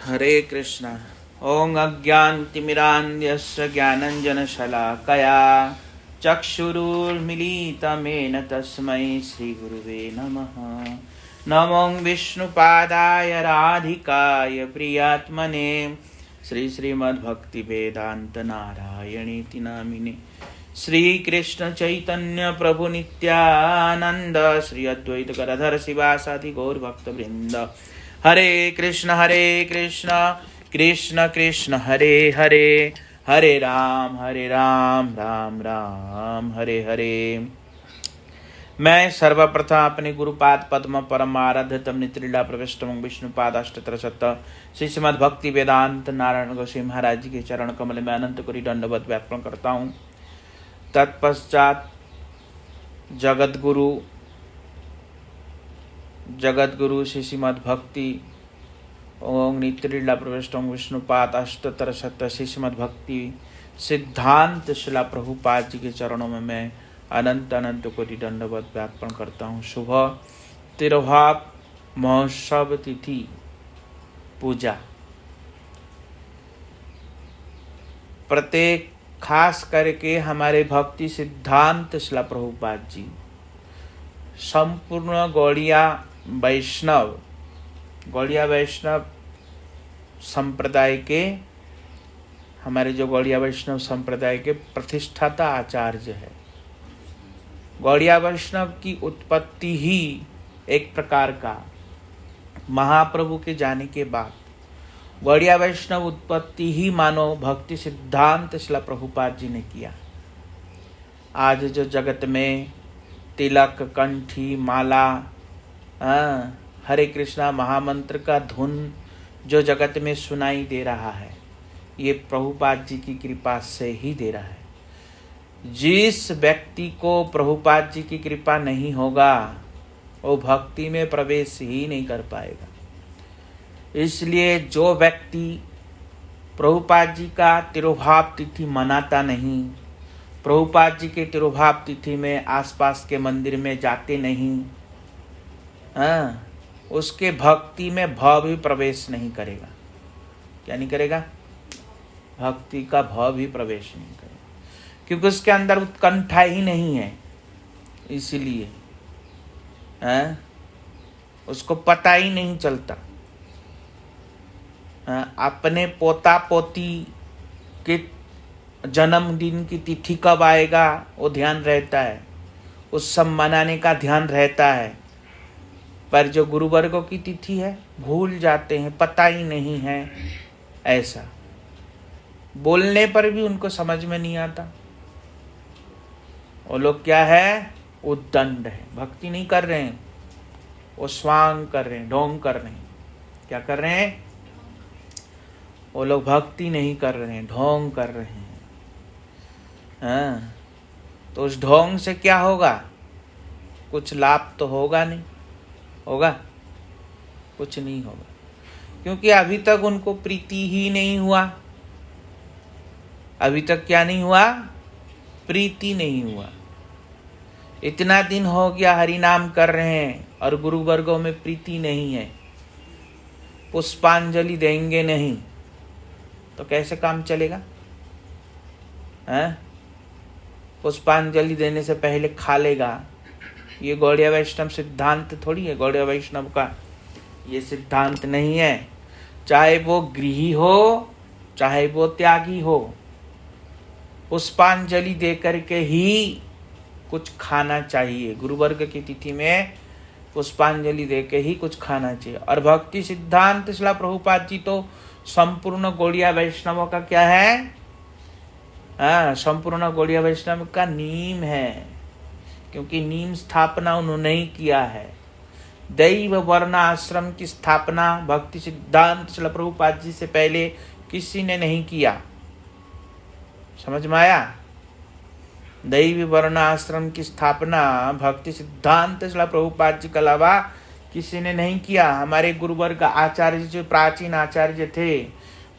हरे कृष्ण। ओं अज्ञानतिमिरान्धस्य ज्ञानाञ्जनशलाकया चक्षुरुन्मीलितमेन तस्मै श्रीगुरुवे नमः। नमो विष्णुपादाय राधिकाय प्रियात्मने श्रीमद्भक्तिवेदान्तनारायणीति नामिने श्रीकृष्ण चैतन्य प्रभु नित्यानंद श्री अद्वैत गदाधर शिवासादि गौर भक्तवृंद। हरे कृष्ण कृष्ण कृष्ण हरे हरे, हरे राम राम राम हरे हरे। मैं सर्वप्रथम अपने गुरुपाद पद्म परम आराध्य तम नित्रीला प्रविष्टम विष्णुपादाष्टोत्तर शत श्री श्रीमद् भक्ति वेदांत नारायण गोस्वामी महाराज जी के चरण कमल में अनंत कोटि दंडवत व्यापन करता हूँ। तत्पश्चात जगत गुरु श्री श्रीमद् भक्ति ओम नित्रीला प्रविष्टम विष्णुपाद अष्टोत्तर शत श्री श्रीमद् भक्ति सिद्धांत शिला प्रभुपाद जी के चरणों में मैं अनंत कोटि दंडवत व्यापन करता हूँ। शुभ तिरुभाव महोत्सव तिथि पूजा प्रत्येक खास करके हमारे भक्ति सिद्धांत शिला प्रभुपाद जी संपूर्ण गौड़िया वैष्णव संप्रदाय के हमारे जो गौड़िया वैष्णव संप्रदाय के प्रतिष्ठाता आचार्य है। गौड़िया वैष्णव की उत्पत्ति ही एक प्रकार का महाप्रभु के जाने के बाद गौड़िया वैष्णव उत्पत्ति ही मानो भक्ति सिद्धांत शिला प्रभुपाद जी ने किया। आज जो जगत में तिलक कंठी माला हरे कृष्णा महामंत्र का धुन जो जगत में सुनाई दे रहा है, ये प्रभुपाद जी की कृपा से ही दे रहा है। जिस व्यक्ति को प्रभुपाद जी की कृपा नहीं होगा वो भक्ति में प्रवेश ही नहीं कर पाएगा। इसलिए जो व्यक्ति प्रभुपाद जी का तिरुभाव तिथि मनाता नहीं, प्रभुपाद जी के तिरुभाव तिथि में आसपास के मंदिर में जाते नहीं, उसके भक्ति में भाव भी प्रवेश नहीं करेगा। क्या नहीं करेगा? भक्ति का भाव भी प्रवेश नहीं करेगा, क्योंकि उसके अंदर उत्कंठा ही नहीं है। इसीलिए उसको पता ही नहीं चलता। अपने पोता पोती के जन्मदिन की तिथि कब आएगा वो ध्यान रहता है, उत्सव मनाने का ध्यान रहता है, पर जो गुरुवर्गों की तिथि है भूल जाते हैं, पता ही नहीं है। ऐसा बोलने पर भी उनको समझ में नहीं आता। वो लोग क्या है? उद्दंड है, भक्ति नहीं कर रहे हैं, वो स्वांग कर रहे हैं, ढोंग कर रहे हैं। क्या कर रहे हैं? वो लोग भक्ति नहीं कर रहे हैं, ढोंग कर रहे हैं। तो उस ढोंग से क्या होगा? कुछ लाभ तो होगा नहीं। होगा? कुछ नहीं होगा, क्योंकि अभी तक उनको प्रीति ही नहीं हुआ। अभी तक क्या नहीं हुआ? प्रीति नहीं हुआ। इतना दिन हो गया हरि नाम कर रहे हैं और गुरु वर्गों में प्रीति नहीं है, पुष्पांजलि देंगे नहीं तो कैसे काम चलेगा? पुष्पांजलि देने से पहले खा लेगा, ये गौड़िया वैष्णव सिद्धांत थोड़ी है। गौड़िया वैष्णव का ये सिद्धांत नहीं है। चाहे वो गृही हो चाहे वो त्यागी हो, पुष्पांजलि दे करके ही कुछ खाना चाहिए। गुरुवर्ग की तिथि में पुष्पांजलि दे के ही कुछ खाना चाहिए। और भक्ति सिद्धांत शिला प्रभुपाद जी तो संपूर्ण गौड़िया वैष्णवों का क्या है? संपूर्ण गौड़िया वैष्णव का नीम है, क्योंकि नीम स्थापना उन्होंने ही किया है। दैव वर्ण आश्रम की स्थापना भक्ति सिद्धांत शिला प्रभुपाद जी से पहले किसी ने नहीं किया। समझ में आया? दैव वर्ण आश्रम की स्थापना भक्ति सिद्धांत शिला प्रभुपाद जी के अलावा किसी ने नहीं किया। हमारे गुरुवर्ग आचार्य जो प्राचीन आचार्य थे,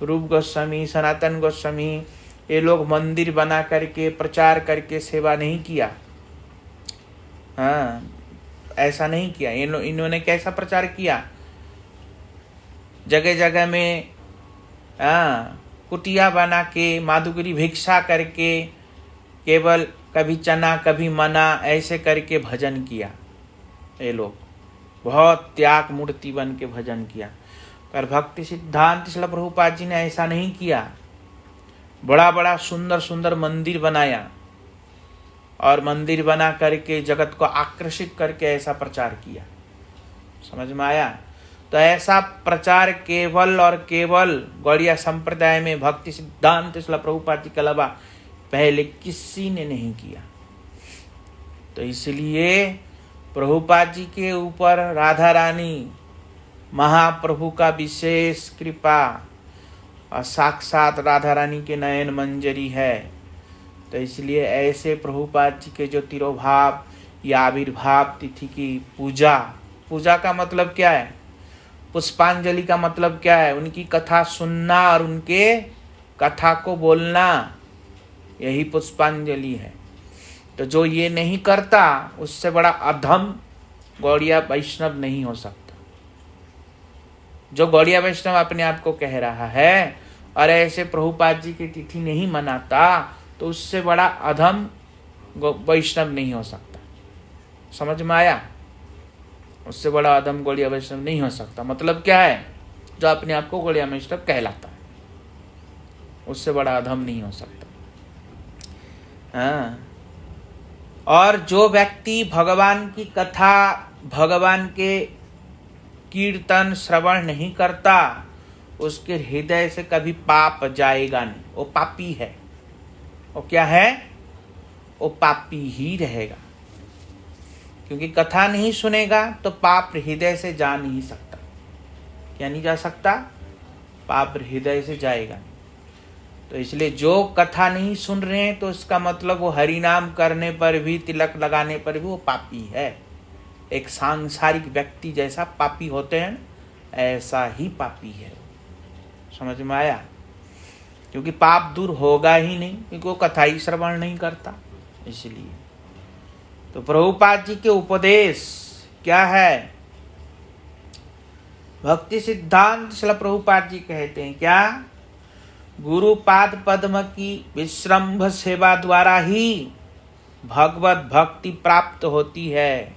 रूप गोस्वामी, सनातन गोस्वामी, ये लोग मंदिर बना करके प्रचार करके सेवा नहीं किया। ऐसा नहीं किया। इन्होंने कैसा प्रचार किया? जगह जगह में कुटिया बना के, माधुगिरी भिक्षा करके, केवल कभी चना कभी मना ऐसे करके भजन किया। ये लोग बहुत त्याग मूर्ति बन के भजन किया। पर भक्ति सिद्धांत श्रील प्रभुपाद जी ने ऐसा नहीं किया। बड़ा बड़ा सुंदर सुंदर मंदिर बनाया और मंदिर बना करके जगत को आकर्षित करके ऐसा प्रचार किया। समझ में आया? तो ऐसा प्रचार केवल और केवल गौड़िया संप्रदाय में भक्ति सिद्धांत श्रील प्रभुपाद जी के अलावा पहले किसी ने नहीं किया। तो इसलिए प्रभुपाद जी के ऊपर राधा रानी महाप्रभु का विशेष कृपा और साक्षात राधा रानी के नयन मंजरी है। तो इसलिए ऐसे प्रभुपाद जी के जो तिरोभाव या आविर्भाव तिथि की पूजा, पूजा का मतलब क्या है? पुष्पांजलि का मतलब क्या है? उनकी कथा सुनना और उनके कथा को बोलना, यही पुष्पांजलि है। तो जो ये नहीं करता उससे बड़ा अधम गौड़िया वैष्णव नहीं हो सकता। जो गौड़िया वैष्णव अपने आप को कह रहा है और ऐसे प्रभुपाद जी की तिथि नहीं मनाता तो उससे बड़ा अधम वैष्णव नहीं हो सकता। समझ में आया? उससे बड़ा अधम गौड़िया वैष्णव नहीं हो सकता। मतलब क्या है? जो अपने आप को गौड़िया वैष्णव कहलाता है उससे बड़ा अधम नहीं हो सकता। हाँ। और जो व्यक्ति भगवान की कथा, भगवान के कीर्तन श्रवण नहीं करता उसके हृदय से कभी पाप जाएगा नहीं। वो पापी है। वो क्या है? वो पापी ही रहेगा। क्योंकि कथा नहीं सुनेगा तो पाप हृदय से जा नहीं सकता। क्या नहीं जा सकता? पाप हृदय से जाएगा। तो इसलिए जो कथा नहीं सुन रहे हैं तो इसका मतलब वो हरिनाम करने पर भी, तिलक लगाने पर भी वो पापी है। एक सांसारिक व्यक्ति जैसा पापी होते हैं ऐसा ही पापी है। समझ में आया? क्योंकि पाप दूर होगा ही नहीं, क्योंकि वो कथा ही श्रवण नहीं करता। इसलिए तो प्रभुपाद जी के उपदेश क्या है? भक्ति सिद्धांत श्रील प्रभुपाद जी कहते हैं क्या? गुरुपाद पद्म की विश्रम्भ सेवा द्वारा ही भगवत भक्ति प्राप्त होती है।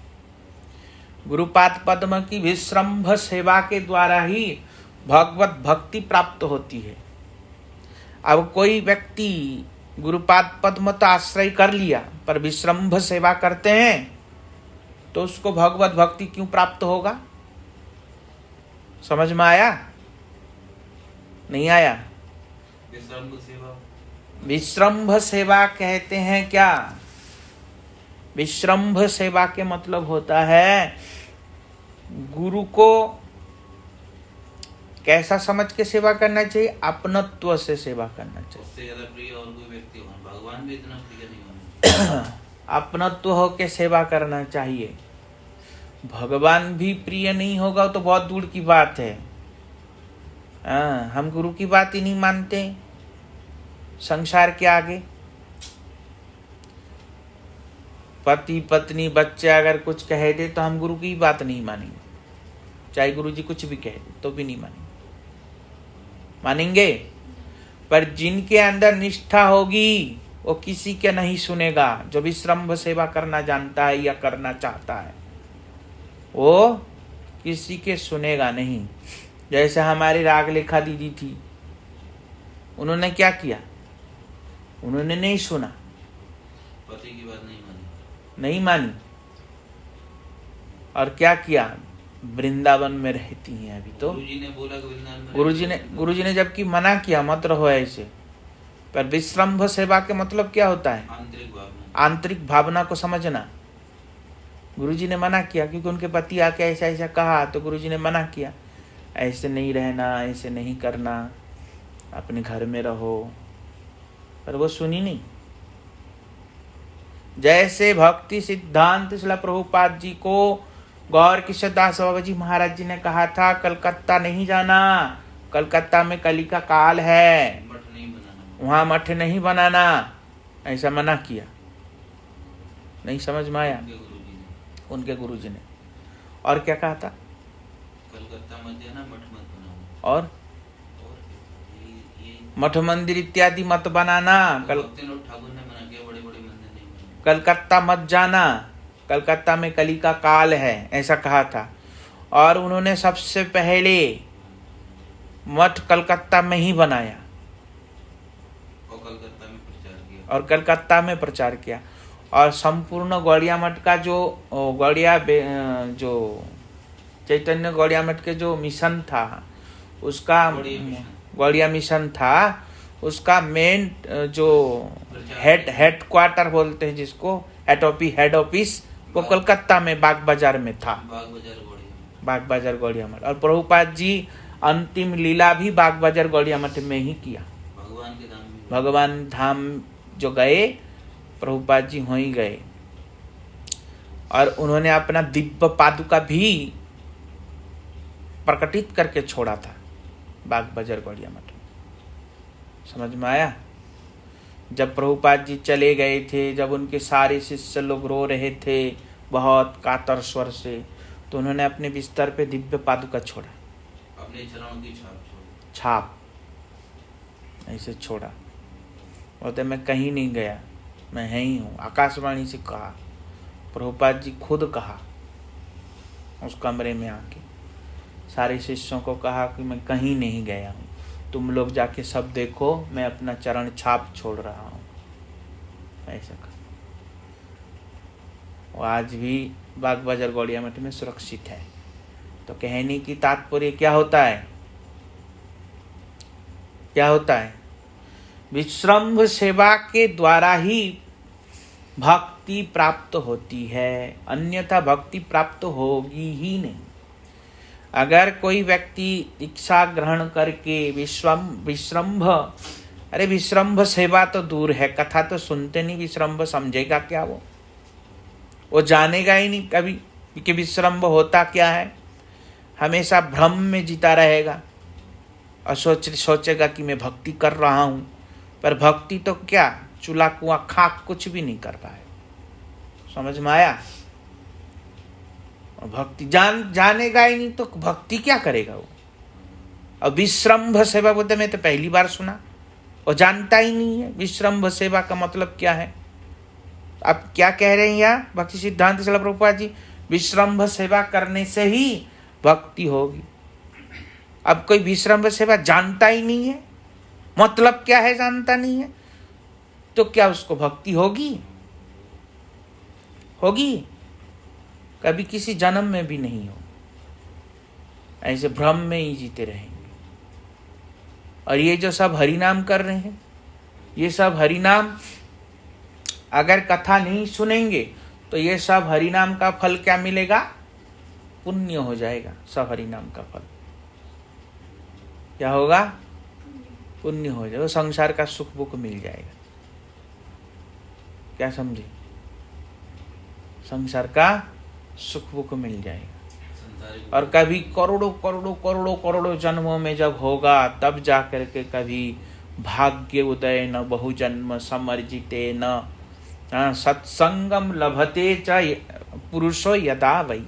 गुरुपाद पद्म की विश्रम्भ सेवा के द्वारा ही भगवत भक्ति प्राप्त होती है। अब कोई व्यक्ति गुरुपाद पद्म तो आश्रय कर लिया पर विश्रम्भ सेवा करते हैं तो उसको भगवत भक्ति क्यों प्राप्त होगा? समझ में आया? नहीं आया? विश्रम्भ सेवा कहते हैं क्या? विश्रम्भ सेवा के मतलब होता है गुरु को कैसा समझ के सेवा करना चाहिए? अपनत्व से सेवा करना चाहिए। उससे ज्यादा प्रिय और कोई व्यक्ति होना, भगवान भी इतना प्रिय नहीं होना। अपनत्व हो के सेवा करना चाहिए। भगवान भी प्रिय नहीं होगा तो बहुत दूर की बात है। हम गुरु की बात ही नहीं मानते संसार के आगे। पति पत्नी बच्चे अगर कुछ कह दे तो हम गुरु की बात नहीं मानेंगे। चाहे गुरु जी कुछ भी कह दे तो भी नहीं मानेंगे। पर जिनके अंदर निष्ठा होगी वो किसी के नहीं सुनेगा। जो विश्रम्भ सेवा करना जानता है या करना चाहता है वो किसी के सुनेगा नहीं। जैसे हमारी रागलेखा दीदी थी, उन्होंने क्या किया? उन्होंने नहीं सुना, पति की बात नहीं मानी और क्या किया? वृंदावन में रहती हैं अभी। तो गुरुजी ने बोला गुरुजी ने जबकि मना किया मत रहो ऐसे। पर विश्रम्भ सेवा के मतलब क्या होता है? आंतरिक भावना को समझना। गुरुजी ने मना किया क्योंकि उनके पति आके ऐसा ऐसा कहा तो गुरुजी ने मना किया, ऐसे नहीं रहना, ऐसे नहीं करना, अपने घर में रहो। पर वो सुनी नहीं। जैसे भक्ति सिद्धांत श्रील प्रभुपाद जी को गौर किशोर दास बाबा जी महाराज जी ने कहा था कलकत्ता नहीं जाना, कलकत्ता में कली का काल है, वहां मठ नहीं बनाना, ऐसा मना किया। नहीं समझ में आया? उनके गुरुजी ने। और क्या कहा था? कलकत्ता मत जाना, मठ मत बनाना। और मठ मंदिर इत्यादि मत बनाना, भक्तिनाथ ठाकुर ने मना किया, बड़े बड़े मंदिर नहीं बनाए। कलकत्ता मत जाना, कलकत्ता में कली का काल है, ऐसा कहा था। और उन्होंने सबसे पहले मठ कलकत्ता में ही बनाया और कलकत्ता में प्रचार किया। और संपूर्ण गौड़िया मठ का जो जो चैतन्य गौड़िया मठ के जो मिशन था, उसका गौड़िया मिशन था, उसका मेन जो हेड क्वार्टर बोलते हैं जिसको, हेड ऑफिस वो कलकत्ता में बाग बाजार में था, बाग बाजार गौड़िया मठ। और प्रभुपाद जी अंतिम लीला भी बाग बाजार गौड़िया मठ में ही किया। भगवान धाम जो गए, प्रभुपाद जी वहीं गए। और उन्होंने अपना दिव्य पादुका भी प्रकटित करके छोड़ा था बाग बाजार गौड़िया मठ में। समझ में आया? जब प्रभुपाद जी चले गए थे, जब उनके सारे शिष्य लोग रो रहे थे बहुत कातर स्वर से, तो उन्होंने अपने बिस्तर पे दिव्य पादुका छोड़ा, अपने चरणों की छाप ऐसे छोड़ा। बोलते मैं कहीं नहीं गया, मैं है ही हूँ। आकाशवाणी से कहा, प्रभुपाद जी खुद कहा उस कमरे में आके, सारे शिष्यों को कहा कि मैं कहीं नहीं गया हूँ, तुम लोग जाके सब देखो, मैं अपना चरण छाप छोड़ रहा हूँ, ऐसा कहा। वो आज भी बाग बाजार गौड़िया मठ में सुरक्षित है। तो कहने की तात्पर्य क्या होता है? क्या होता है? विश्रम्भ सेवा के द्वारा ही भक्ति प्राप्त होती है, अन्यथा भक्ति प्राप्त होगी ही नहीं। अगर कोई व्यक्ति दीक्षा ग्रहण करके विश्रम्भ, अरे विश्रम्भ सेवा तो दूर है, कथा तो सुनते नहीं, विश्रम्भ समझेगा क्या? वो जानेगा ही नहीं कभी कि विश्रम्भ होता क्या है। हमेशा भ्रम में जीता रहेगा और सोचेगा कि मैं भक्ति कर रहा हूँ, पर भक्ति तो क्या, चूल्हा कुआं खाक कुछ भी नहीं कर रहा है। समझ में आया? और भक्ति जानेगा ही नहीं तो भक्ति क्या करेगा वो? और विश्रम्भ सेवा बोलते मैं तो पहली बार सुना, और जानता ही नहीं है विश्रम्भ सेवा का मतलब क्या है। आप क्या कह रहे हैं यहाँ भक्ति सिद्धांत शिला प्रभुपाद जी? विश्रम्भ सेवा करने से ही भक्ति होगी। अब कोई विश्रम्भ सेवा जानता ही नहीं है, मतलब क्या है जानता नहीं है, तो क्या उसको भक्ति होगी? होगी? कभी किसी जन्म में भी नहीं हो। ऐसे भ्रम में ही जीते रहेंगे। और ये जो सब हरिनाम कर रहे हैं, ये सब हरिनाम अगर कथा नहीं सुनेंगे तो ये सब हरिनाम का फल क्या मिलेगा? पुण्य हो जाएगा। सब हरिनाम का फल क्या होगा? पुण्य हो जाएगा, संसार का सुख बुख मिल जाएगा। क्या समझे? संसार का सुख बुख मिल जाएगा। और कभी करोड़ों करोड़ों करोड़ों करोड़ों जन्मों में जब होगा, तब जाकर के कभी भाग्य उदय न बहुजन्म समर्जिते न सत्संगम लभते च पुरुषो यदा वै।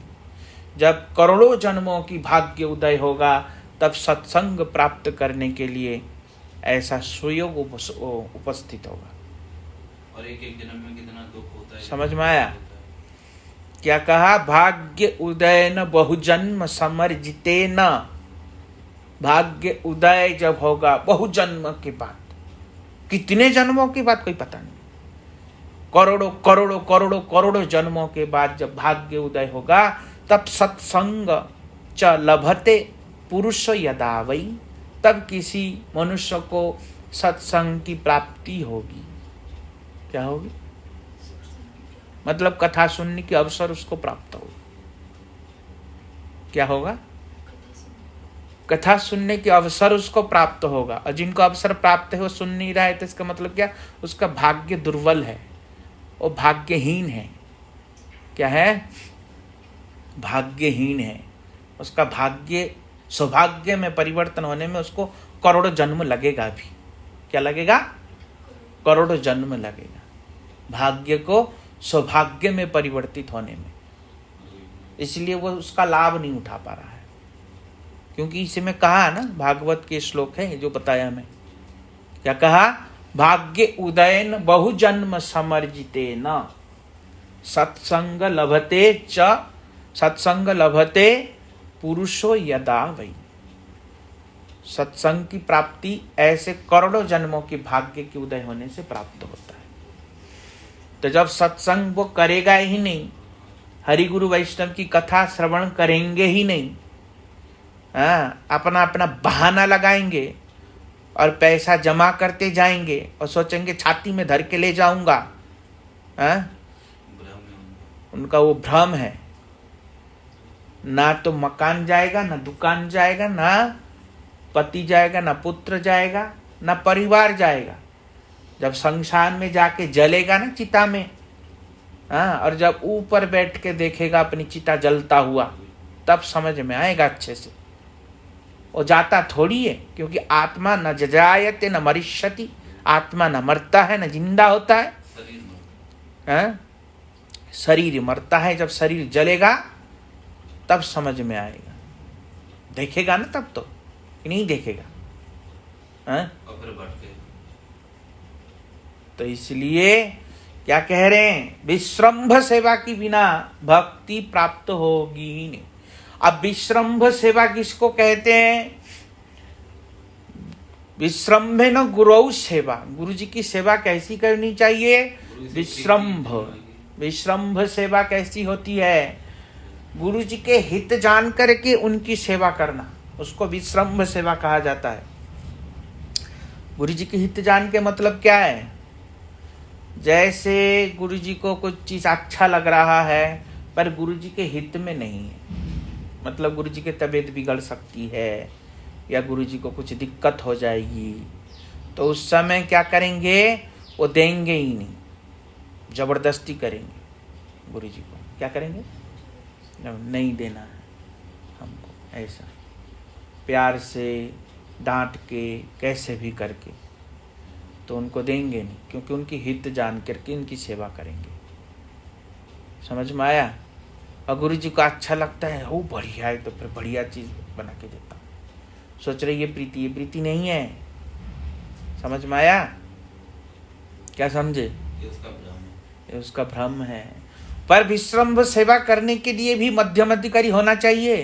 जब करोड़ों जन्मों की भाग्य उदय होगा, तब सत्संग प्राप्त करने के लिए ऐसा सुयोग उपस्थित होगा। और एक एक जन्म में कितना दुख होता है। समझ में आया? क्या कहा? भाग्य उदय न बहुजन्म समर्जिते न। भाग्य उदय जब होगा बहुजन्म के बाद, कितने जन्मों के बाद कोई पता नहीं, करोड़ों करोड़ों करोड़ों करोड़ों जन्मों के बाद जब भाग्य उदय होगा, तब सत्संग च लभते पुरुष यदा वै। तब किसी मनुष्य को सत्संग की प्राप्ति होगी। क्या होगी? मतलब कथा सुनने की अवसर उसको प्राप्त होगा। क्या होगा? कथा सुनने के अवसर उसको प्राप्त होगा। और जिनको अवसर प्राप्त है वो सुन नहीं रहा है, तो इसका मतलब क्या? उसका भाग्य दुर्बल है, वो भाग्यहीन है। क्या है? भाग्यहीन है। उसका भाग्य सौभाग्य में परिवर्तन होने में उसको करोड़ों जन्म लगेगा भी। क्या लगेगा? करोड़ों जन्म लगेगा भाग्य को सौभाग्य में परिवर्तित होने में। इसलिए वो उसका लाभ नहीं उठा पा रहा है, क्योंकि इसे में कहा ना, भागवत के श्लोक है जो बताया मैं, क्या कहा? भाग्य उदयन बहुजन्म समर्जिते न सत्संग लभते पुरुषो यदा वै। सत्संग की प्राप्ति ऐसे करोड़ों जन्मों के भाग्य के उदय होने से प्राप्त होता है। तो जब सत्संग वो करेगा ही नहीं, हरि गुरु वैष्णव की कथा श्रवण करेंगे ही नहीं, अपना अपना बहाना लगाएंगे और पैसा जमा करते जाएंगे और सोचेंगे छाती में धर के ले जाऊंगा, उनका वो भ्रम है। ना तो मकान जाएगा, ना दुकान जाएगा, ना पति जाएगा, ना पुत्र जाएगा, ना परिवार जाएगा। जब संसार में जाके जलेगा ना चिता में, और जब ऊपर बैठ के देखेगा अपनी चिता जलता हुआ, तब समझ में आएगा अच्छे से। वो जाता थोड़ी है, क्योंकि आत्मा न जजायते न मरिष्यति, आत्मा न मरता है न जिंदा होता है, शरीर मरता है। जब शरीर जलेगा तब समझ में आएगा। देखेगा ना तब तो, नहीं देखेगा। तो इसलिए क्या कह रहे हैं? विश्रम्भ सेवा की बिना भक्ति प्राप्त होगी ही नहीं। अब विश्रम्भ सेवा किसको कहते हैं? विश्रम्भे न गुरु सेवा, गुरु जी की सेवा कैसी करनी चाहिए? विश्रम्भ सेवा कैसी होती है? गुरु जी के हित जान करके उनकी सेवा करना, उसको विश्रम्भ सेवा कहा जाता है। गुरु जी के हित जान के मतलब क्या है? जैसे गुरु जी को कुछ चीज अच्छा लग रहा है पर गुरु जी के हित में नहीं है, मतलब गुरु जी की तबीयत बिगड़ सकती है या गुरु जी को कुछ दिक्कत हो जाएगी, तो उस समय क्या करेंगे? वो देंगे ही नहीं, जबरदस्ती करेंगे। गुरु जी को क्या करेंगे? नहीं देना है हमको, ऐसा प्यार से डांट के कैसे भी करके तो उनको देंगे नहीं, क्योंकि उनकी हित जान करके इनकी सेवा करेंगे। समझ में आया? और गुरु जी को अच्छा लगता है, वो बढ़िया है, तो फिर बढ़िया चीज बना के देता हूँ। सोच रहे ये प्रीति, ये प्रीति नहीं है। समझ में आया? क्या समझे? ये उसका भ्रम है। पर विश्रम्भ सेवा करने के लिए भी मध्यम अधिकारी होना चाहिए,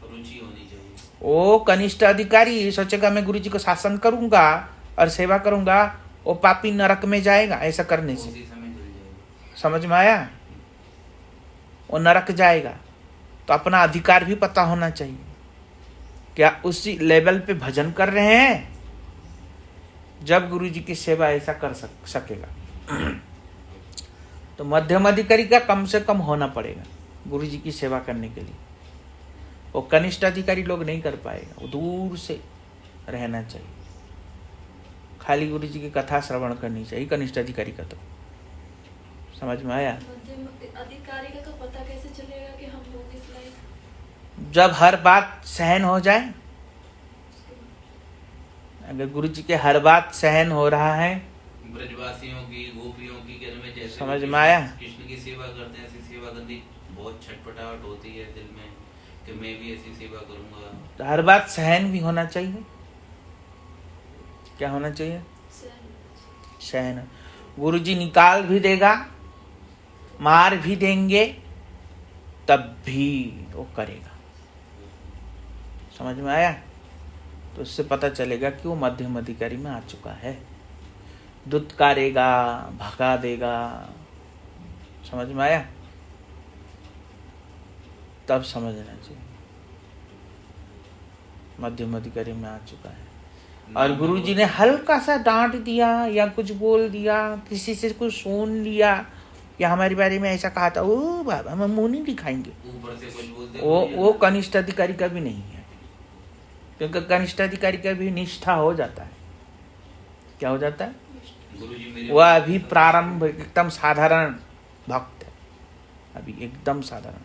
रुचि होनी चाहिए। वो कनिष्ठ अधिकारी सोचेगा मैं गुरु जी को शासन करूंगा और सेवा करूंगा, वो पापी नरक में जाएगा ऐसा करने से। समझ में आया? वो नरक जाएगा। तो अपना अधिकार भी पता होना चाहिए, क्या उसी लेवल पे भजन कर रहे हैं जब गुरु जी की सेवा ऐसा कर सकेगा। तो मध्यम अधिकारी का कम से कम होना पड़ेगा गुरु जी की सेवा करने के लिए। वो कनिष्ठ अधिकारी लोग नहीं कर पाएगा, वो दूर से रहना चाहिए, खाली गुरु जी की कथा श्रवण करनी चाहिए कनिष्ठ अधिकारी का। तो समझ में आया? अधिकारी का तो पता कैसे चलेगा कि हम लोग इस लायक? जब हर बात सहन हो जाए। अगर गुरु जी के हर बात सहन हो रहा है, ब्रजवासियों की, गोपियों की घर में जैसे समझ में आया? कृष्ण की सेवा करते हैं, ऐसी सेवा करनी बहुत छटपटाहट होती है दिल में कि मैं भी ऐसी सेवा करूंगा। हर बात सहन भी होना चाहिए। क्या होना चाहिए? सहन। गुरु जी निकाल भी देगा, मार भी देंगे, तब भी वो करेगा। समझ में आया? तो उससे पता चलेगा कि वो मध्यम अधिकारी में आ चुका है। दुत्कारेगा, भगा देगा। समझ में आया? तब समझना चाहिए मध्यम अधिकारी में आ चुका है। और गुरु जी ने हल्का सा डांट दिया या कुछ बोल दिया, किसी से कुछ सुन लिया या हमारे बारे में ऐसा कहा था, ओ बाबा हम मुंह नहीं दिखाएंगे, ऊपर से कुछ बोलते वो कनिष्ठ अधिकारी का भी नहीं है। क्योंकि कनिष्ठ अधिकारी का भी निष्ठा हो जाता है। क्या हो जाता है? वह अभी प्रारंभ एकदम साधारण भक्त है, अभी एकदम साधारण।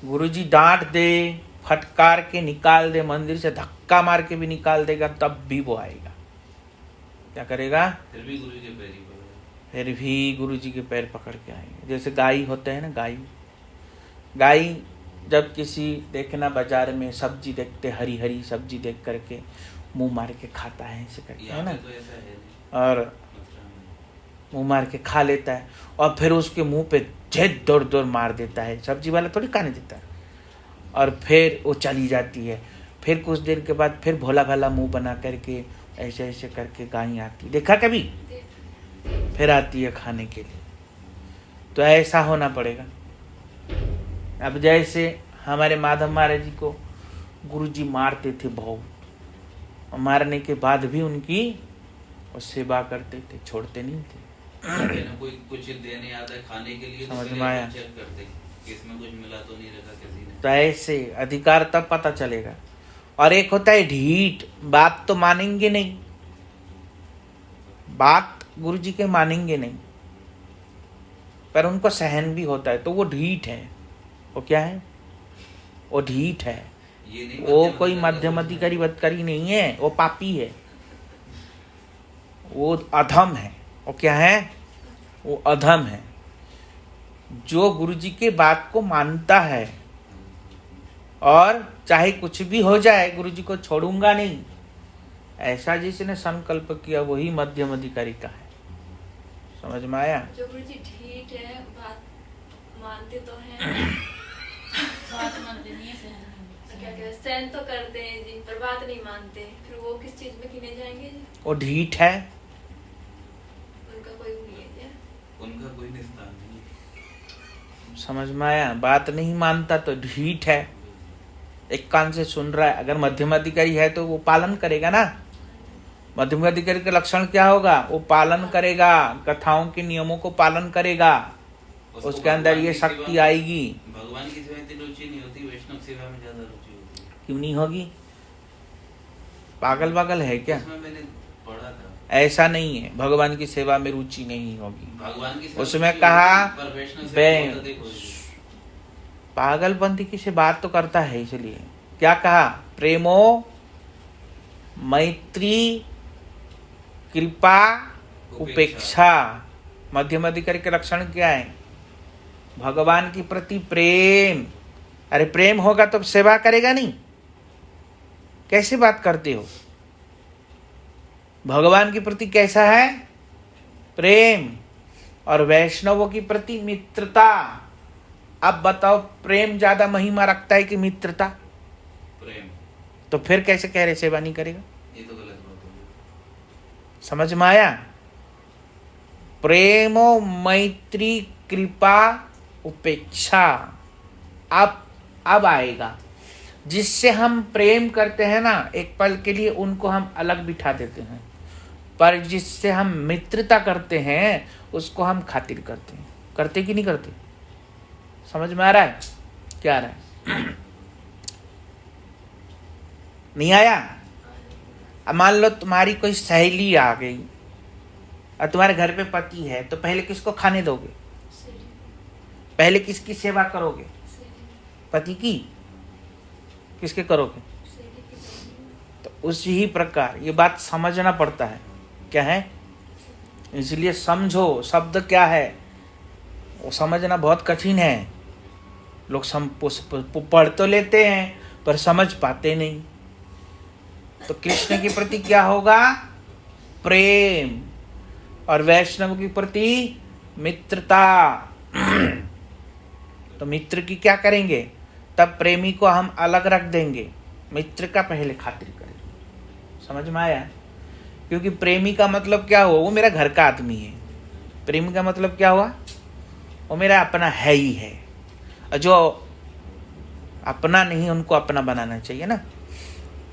गुरु जी डांट दे, फटकार के निकाल दे, मंदिर से धक्का मार के भी निकाल देगा, तब भी वो आएगा। क्या करेगा? फिर भी गुरु के पैर ही फिर भी गुरु जी के पैर पकड़ के आएंगे। जैसे गाय होते हैं ना, गाय जब किसी देखना बाजार में सब्जी देखते, हरी हरी सब्जी देख करके मुंह मार के खाता है, ऐसे करके, है यहाँ ना, पे तो ऐसा है नहीं और मथुरा में। मुंह मार के खा लेता है और फिर उसके मुंह पे झेद दौड़ दौड़ मार देता है, सब्जी वाला थोड़ी खाने देता है, और फिर वो चली जाती है। फिर कुछ देर के बाद फिर भोला भाला मुंह बना करके ऐसे ऐसे करके गाय आती, देखा कभी, फिर आती है खाने के लिए। तो ऐसा होना पड़ेगा। अब जैसे हमारे माधव महाराज जी को गुरुजी मारते थे बहुत, और मारने के बाद भी उनकी वो सेवा करते थे, छोड़ते नहीं थे। कहते ना कोई कुछ देने आता है खाने के लिए तो समझ पहले में आया। चेक करते कि इसमें कुछ मिला तो नहीं रखा किसी ने। तो ऐसे अधिकार तब पता चलेगा। और एक होता है ढीठ, बात तो मानेंगे नहीं, बात गुरुजी के मानेंगे नहीं, पर उनको सहन भी होता है, तो वो ढीठ है। वो क्या है? वो ढीठ है। ये नहीं वो मध्यम कोई अधिकारी मध्यम का अधिकारी बदकारी नहीं है, वो पापी है, वो अधम है। वो क्या है? वो अधम है। जो गुरुजी के बात को मानता है और चाहे कुछ भी हो जाए गुरुजी को छोड़ूंगा नहीं, ऐसा जिसने संकल्प किया वही मध्यम अधिकारी का है। समझ में आया? जो गुरुजी ठीक है, बात मानते तो हैं, बात मानते नहीं है, सहन नहीं। क्या कहते हैं, सहन तो करते हैं जी, पर बात नहीं मानते, फिर वो किस चीज में गिने जाएंगे जी? वो ढीठ है। उनका कोई वो नहीं है क्या? उनका कोई निस्तार नहीं। समझ में आया? बात नहीं मानता तो ढीठ है। एक कान से सुन रहा है, अगर मध्यम अधिकारी है तो वो पालन करेगा ना। मध्यम अधिकारी का लक्षण क्या होगा? वो पालन करेगा, कथाओं के नियमों को पालन करेगा, उसके अंदर ये शक्ति आएगी। भगवान की सेवा इतनी रुचि नहीं होती, वैष्णव सेवा में ज्यादा रुचि होती है। क्यों नहीं होगी? पागल पागल है क्या? उसमें मैंने पढ़ा था ऐसा नहीं है, भगवान की सेवा में रुचि नहीं होगी। भगवान की सेवा उसमें रुचि कहा होती, पर वैष्णव सेवा बहुत अधिक होती है। पागलपंथी की से बात तो करता है, इसलिए क्या कहा? प्रेमो मैत्री कृपा उपेक्षा। मध्यम अधिकारी के लक्षण क्या है? भगवान के प्रति प्रेम। अरे प्रेम होगा तो सेवा करेगा नहीं? कैसे बात करते हो? भगवान के प्रति कैसा है? प्रेम। और वैष्णवों के प्रति मित्रता। अब बताओ, प्रेम ज्यादा महिमा रखता है कि मित्रता? प्रेम। तो फिर कैसे कह रहे सेवा नहीं करेगा? ये तो गलत बात होगी। समझ में आया? प्रेमो मैत्री कृपा उपेक्षा। अब आएगा। जिससे हम प्रेम करते हैं ना, एक पल के लिए उनको हम अलग बिठा देते हैं, पर जिससे हम मित्रता करते हैं उसको हम खातिर करते हैं। करते कि नहीं करते? समझ में आ रहा है? क्या आ रहा है? नहीं आया? अब मान लो तुम्हारी कोई सहेली आ गई और तुम्हारे घर पे पति है, तो पहले किसको खाने दोगे? पहले किसकी सेवा करोगे? पति की। किसके करोगे? तो उसी ही प्रकार ये बात समझना पड़ता है। क्या है? इसलिए समझो शब्द क्या है, वो समझना बहुत कठिन है। लोग पढ़ तो लेते हैं पर समझ पाते नहीं। तो कृष्ण के प्रति क्या होगा? प्रेम। और वैष्णव के प्रति मित्रता। तो मित्र की क्या करेंगे? तब प्रेमी को हम अलग रख देंगे, मित्र का पहले खातिर करेंगे। समझ में आया? क्योंकि प्रेमी का मतलब क्या हुआ? वो मेरा घर का आदमी है। प्रेमी का मतलब क्या हुआ? वो मेरा अपना है ही है। और जो अपना नहीं उनको अपना बनाना चाहिए ना।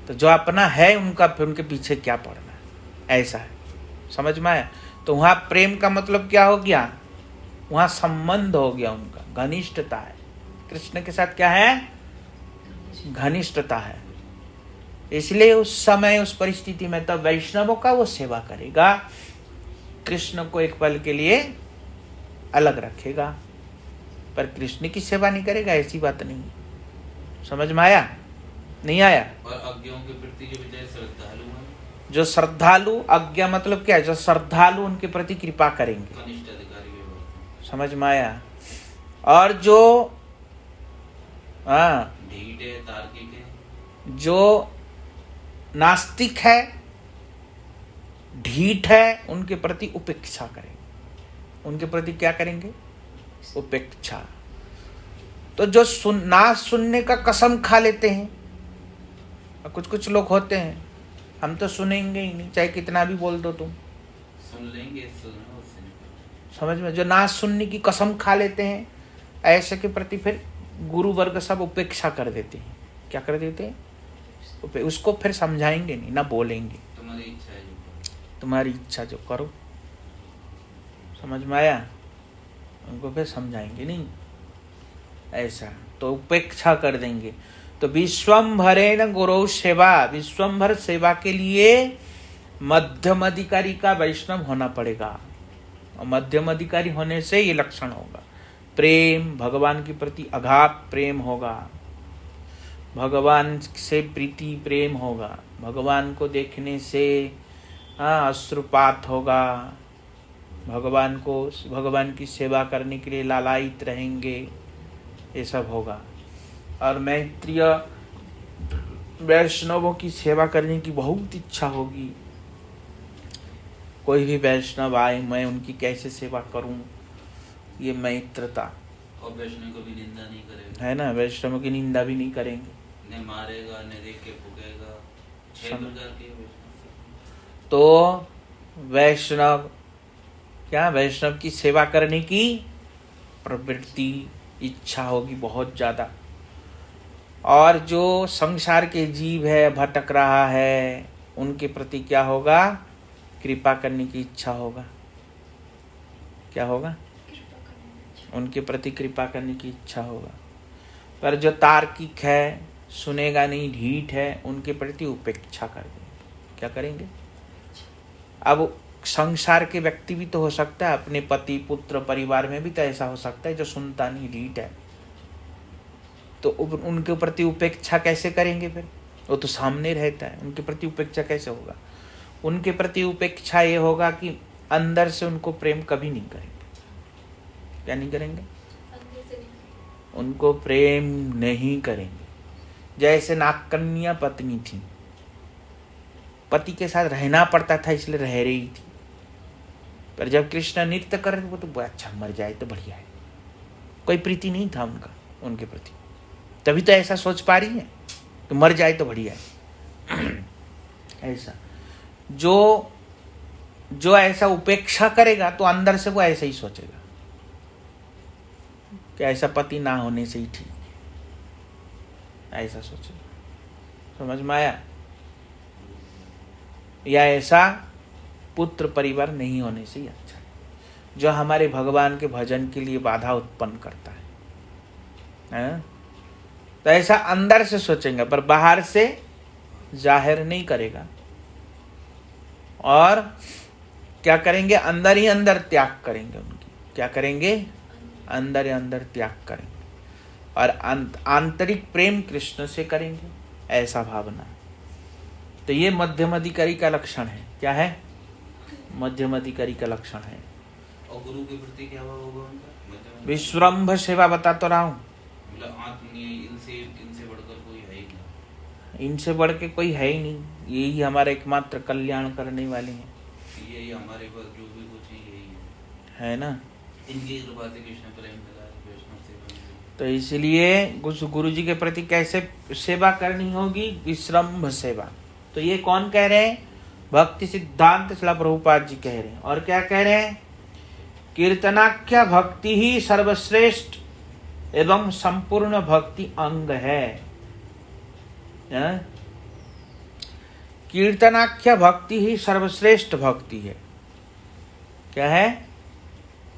तो जो अपना है उनका फिर उनके पीछे क्या पड़ना, ऐसा है। समझ में आया? तो वहाँ प्रेम का मतलब क्या हो गया? वहाँ संबंध हो गया, उनका घनिष्ठता है। कृष्ण के साथ क्या है? घनिष्ठता है। इसलिए उस समय उस परिस्थिति में तब वैष्णवों का वो सेवा करेगा, कृष्ण को एक पल के लिए अलग रखेगा, पर कृष्ण की सेवा नहीं करेगा, ऐसी बात नहीं। समझ में आया? नहीं आया? और अज्ञों के प्रति जो विजय श्रद्धालु हैं, जो श्रद्धालु, अज्ञा मतलब क्या है? जो श्रद्धालु उनके प्रति कृपा करेंगे। कनिष्ठ अधिकारी व्यवहार। समझ में आया? और जो ढीठ है, तार्किक है, जो नास्तिक है, ढीठ है, उनके प्रति उपेक्षा करेंगे। उनके प्रति क्या करेंगे? उपेक्षा। तो जो ना सुनने का कसम खा लेते हैं, कुछ कुछ लोग होते हैं, हम तो सुनेंगे ही नहीं, चाहे कितना भी बोल दो तुम, सुन लेंगे, सुनना उससे नहीं। समझ में? जो ना सुनने की कसम खा लेते हैं, ऐसे के प्रति फिर गुरु वर्ग सब उपेक्षा कर देते हैं। क्या कर देते हैं? उसको फिर समझाएंगे नहीं, ना बोलेंगे। तुम्हारी इच्छा है जो करो। तुम्हारी इच्छा जो करो। समझ में आया? उनको फिर समझाएंगे नहीं, ऐसा तो उपेक्षा कर देंगे। तो विश्वम्भरेण गुरु सेवा, विश्वम्भर सेवा के लिए मध्यम अधिकारी का वैष्णव होना पड़ेगा। और मध्यम अधिकारी होने से ये लक्षण होगा, प्रेम, भगवान के प्रति अगाध प्रेम होगा, भगवान से प्रीति प्रेम होगा, भगवान को देखने से अश्रुपात होगा, भगवान की सेवा करने के लिए लालायित रहेंगे, ये सब होगा। और मैत्रीय वैष्णवों की सेवा करने की बहुत इच्छा होगी। कोई भी वैष्णव आए, मैं उनकी कैसे सेवा करूं, ये मैत्रता और वैष्णव को भी निंदा नहीं करेगा, है ना। वैष्णव की निंदा भी नहीं करेंगे, न मारेगा, न देख के फूकेगा। 6 प्रकार के वैष्णव। तो वैष्णव क्या, वैष्णव की सेवा करने की प्रवृत्ति, इच्छा होगी बहुत ज्यादा। और जो संसार के जीव है, भटक रहा है, उनके प्रति क्या होगा? कृपा करने की इच्छा होगा। क्या होगा? उनके प्रति कृपा करने की इच्छा होगा। पर जो तार्किक है, सुनेगा नहीं, ढीठ है, उनके प्रति उपेक्षा कर देंगे। क्या करेंगे? अब संसार के व्यक्ति भी तो हो सकता है, अपने पति पुत्र परिवार में भी तो ऐसा हो सकता है जो सुनता नहीं, ढीठ है, तो उनके प्रति उपेक्षा कैसे करेंगे? फिर वो तो सामने रहता है, उनके प्रति उपेक्षा कैसे होगा? उनके प्रति उपेक्षा ये होगा कि अंदर से उनको प्रेम कभी नहीं करेंगे। क्या नहीं करेंगे? अंदर से नहीं। उनको प्रेम नहीं करेंगे। जैसे नागकन्या पत्नी थी, पति के साथ रहना पड़ता था इसलिए रह रही थी, पर जब कृष्ण नृत्य कर रहे थे, वो तो अच्छा मर जाए तो बढ़िया है, कोई प्रीति नहीं था उनका उनके प्रति। तभी तो ऐसा सोच पा रही है कि मर जाए तो बढ़िया है। ऐसा जो ऐसा उपेक्षा करेगा तो अंदर से वो ऐसा ही सोचेगा कि ऐसा पति ना होने से ही ठीक है, ऐसा सोचेगा। समझ में आया? या ऐसा पुत्र परिवार नहीं होने से ही अच्छा है, जो हमारे भगवान के भजन के लिए बाधा उत्पन्न करता है। तो ऐसा अंदर से सोचेंगे, पर बाहर से जाहिर नहीं करेगा। और क्या करेंगे? अंदर ही अंदर त्याग करेंगे उनकी। क्या करेंगे? अंदर ही अंदर त्याग करेंगे, और आंतरिक प्रेम कृष्ण से करेंगे, ऐसा भावना। तो ये मध्यम अधिकारी का लक्षण है। क्या है? मध्यम अधिकारी का लक्षण है। और गुरु के प्रति क्या भाव होगा उनका? विश्वम्भ सेवा बता तो रहा हूं, मतलब आत्मीय, इनसे बढ़कर कोई है ही नहीं। इनसे बढ़ के कोई है ही नहीं, यही हमारे एकमात्र कल्याण करने वाले हैं। यही हमारे पास जो भी कुछ यही है ना। इनकी कृपा से कृष्ण प्रेम मिला, वैष्णव सेवा। तो इसलिए गुरु जी के प्रति कैसे सेवा करनी होगी? विश्रम्भ सेवा। तो ये कौन कह रहे हैं? भक्ति सिद्धांत श्रील प्रभुपाद जी कह रहे हैं। और क्या कह रहे हैं? कीर्तनाख्या भक्ति ही सर्वश्रेष्ठ एवं संपूर्ण भक्ति अंग है। कीर्तनाख्या भक्ति ही सर्वश्रेष्ठ भक्ति है। क्या है?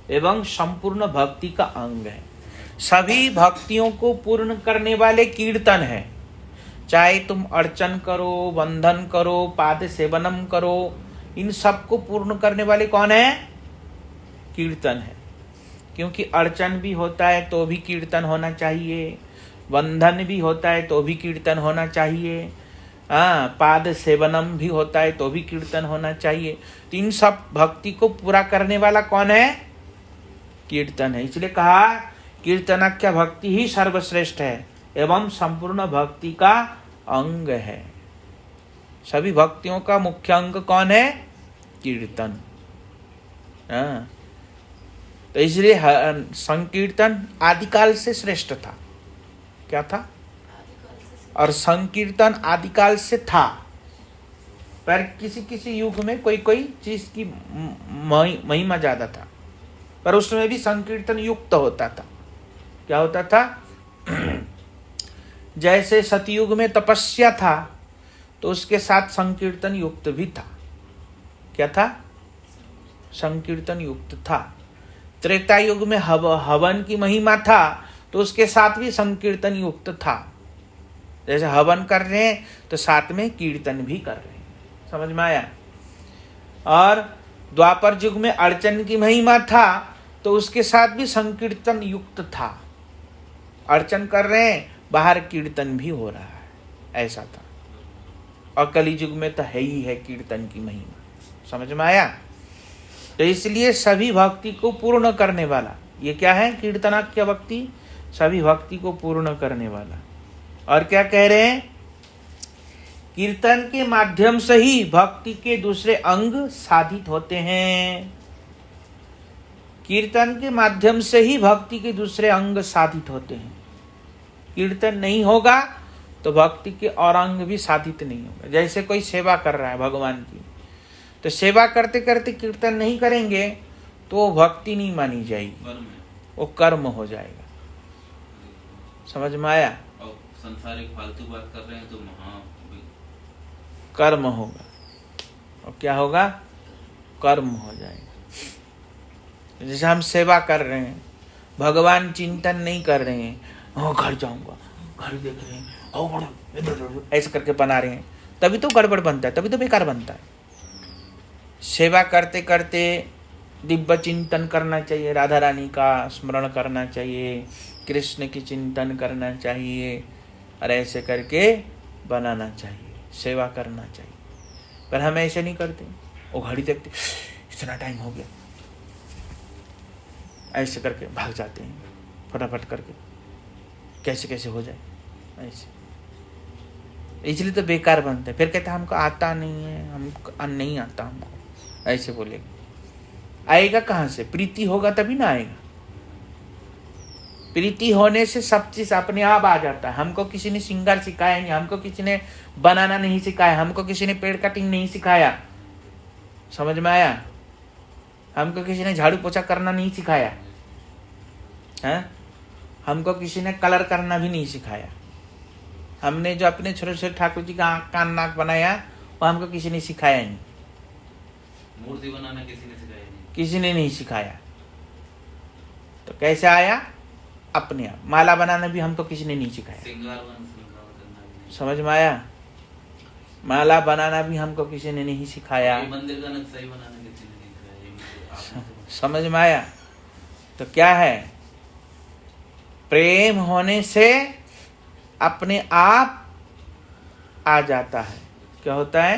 एवं संपूर्ण भक्ति का अंग है। सभी भक्तियों को पूर्ण करने वाले कीर्तन है। चाहे तुम अर्चन करो, वंदन करो, पाद सेवनम करो, इन सब को पूर्ण करने वाले कौन है? कीर्तन है। क्योंकि अर्चन भी होता है तो भी कीर्तन होना चाहिए, वंदन भी होता है तो भी कीर्तन होना चाहिए, पाद सेवनम भी होता है तो भी कीर्तन होना चाहिए। तो इन सब भक्ति को पूरा करने वाला कौन है? कीर्तन है। इसलिए कहा कीर्तनाख्या भक्ति ही सर्वश्रेष्ठ है एवं संपूर्ण भक्ति का अंग है। सभी भक्तियों का मुख्य अंग कौन है? कीर्तन। हाँ, तो इसलिए संकीर्तन आदिकाल से श्रेष्ठ था। क्या था? और संकीर्तन आदिकाल से था, पर किसी किसी युग में कोई कोई चीज की महिमा ज्यादा था, पर उसमें भी संकीर्तन युक्त होता था। क्या होता था? जैसे सतयुग में तपस्या था तो उसके साथ संकीर्तन युक्त भी था। क्या था? संकीर्तन युक्त था। त्रेता युग में हवन की महिमा था तो उसके साथ भी संकीर्तन युक्त था। जैसे हवन कर रहे हैं तो साथ में कीर्तन भी कर रहे हैं। समझ में आया? और द्वापर युग में अर्चन की महिमा था तो उसके साथ भी संकीर्तन युक्त था। अर्चन कर रहे हैं, बाहर कीर्तन भी हो रहा है, ऐसा था। और कली युग में तो है ही है कीर्तन की महिमा। समझ में आया? तो इसलिए सभी भक्ति को पूर्ण करने वाला, ये क्या है? कीर्तनाख्य भक्ति, सभी भक्ति को पूर्ण करने वाला। और क्या कह रहे हैं? कीर्तन के माध्यम से ही भक्ति के दूसरे अंग साधित होते हैं। कीर्तन के माध्यम से ही भक्ति के दूसरे अंग साधित होते हैं। कीर्तन नहीं होगा तो भक्ति के और अंग भी साधित नहीं होगा। जैसे कोई सेवा कर रहा है भगवान की, तो सेवा करते करते कीर्तन नहीं करेंगे तो वो भक्ति नहीं मानी जाएगी, वो कर्म हो जाएगा। समझ में आया? और संसारिक फालतू बात कर रहे हैं तो कर्म होगा। और क्या होगा? कर्म हो जाएगा। जैसे हम सेवा कर रहे हैं, भगवान चिंतन नहीं कर रहे हैं, घर जाऊंगा, घर देख रहे हैं, ऐसे करके बना रहे हैं, तभी तो गड़बड़ बनता है, तभी तो बेकार बनता है। सेवा करते करते दिव्य चिंतन करना चाहिए, राधा रानी का स्मरण करना चाहिए, कृष्ण की चिंतन करना चाहिए, और ऐसे करके बनाना चाहिए, सेवा करना चाहिए। पर हम ऐसे नहीं करते, वो घड़ी देखते, इतना टाइम हो गया, ऐसे करके भाग जाते हैं फटाफट करके, कैसे कैसे हो जाए ऐसे। इसलिए तो बेकार बनते हैं। फिर कहते हैं हमको आता नहीं है, हमको नहीं आता, हमको ऐसे बोलेगा। आएगा कहाँ से? प्रीति होगा तभी ना आएगा। प्रीति होने से सब चीज अपने आप आ जाता है। हमको किसी ने श्रृंगार सिखाया नहीं, हमको किसी ने बनाना नहीं सिखाया, हमको किसी ने पेड़ कटिंग नहीं सिखाया। समझ में आया? हमको किसी ने झाड़ू पोछा करना नहीं सिखाया है? हमको किसी ने कलर करना भी नहीं सिखाया। हमने जो अपने छोटे छोटे ठाकुर जी का आँख कान नाक बनाया वो हमको किसी ने सिखाया नहीं। मूर्ति बनाना किसी ने सिखाया नहीं, किसी ने नहीं सिखाया। तो कैसे आया? अपने आप। माला बनाना भी हमको किसी ने नहीं सिखाया। श्रृंगार करना भी नहीं। समझ में आया? माला बनाना भी हमको किसी ने नहीं सिखाया। मंदिर का नक्शा बनाना किसी ने नहीं सिखाया। समझ में आया? तो क्या है? प्रेम होने से अपने आप आ जाता है। क्या होता है?